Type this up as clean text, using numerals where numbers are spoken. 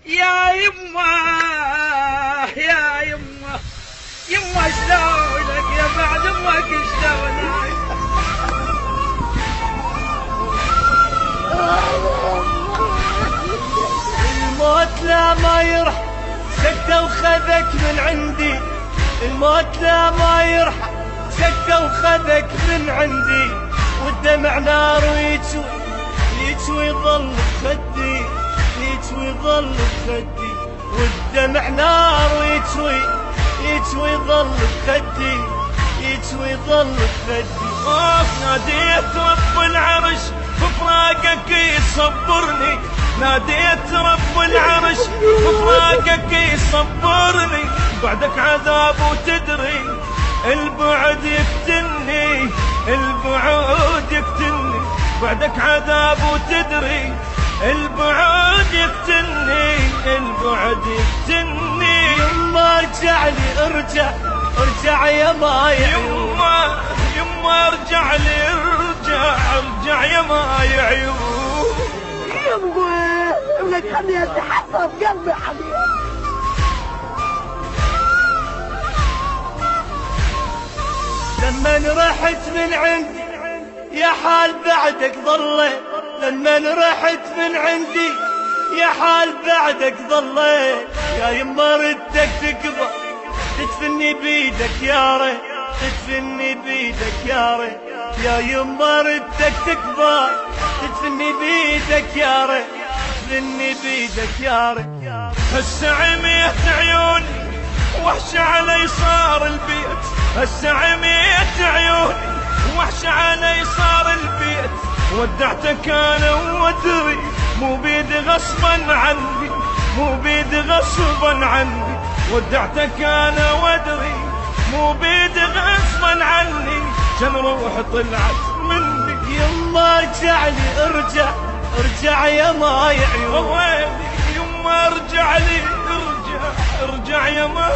يا يما يا يما يما شلونك يا بعد امك شلونك؟ الموت لا ما يرحم سكتة وخذك من عندي، الموت لا ما يرحم سكتة وخذك من عندي، والدمع نار ويجوي يجوي يظل بخدي، يجوي يظل بخدي، والدمع نار ويجوي يجوي يظل بخدي، يجوي يظل بخدي. ناديت رب العرش بفراقك يصبرني، ناديت رب العرش بفراقك يصبرني، بعدك عذاب وتدري البعد يفتني، البعد يفتني، بعدك عذاب وتدري البعد يفتني، البعد يفتني. يما ارجع لي ارجع ارجع يا ماي، يما ارجع لي ارجع ارجع يا ماي عيون. يمه ابنك خليها تحطها في قلبي حبيبي. لما رحت من عندي يا حال بعدك ظليت، لما رحت من عندي يا حال بعدك ظليت، يا يما ردك تكبر تدفني بيدك يا ريت، تدفني بيدك يا ريت، يا يما ردك تكبر تدفني بيدك يا ريت، تدفني بيدك يا ريت. هسه عميت عيوني وحش علي صار البيت، هسه عميت عيوني وحش علي صار البيت، ودعتك انا وادري مو بيدي غصبا عني، مو بيدي غصبا عني، ودعتك انا وادري مو بيدي غصبا عني، كان روح طلعت مني. يما ارجع لي ارجع ارجع يا ماي عيون، ويلي يما ارجع لي ارجع ارجع يا ماي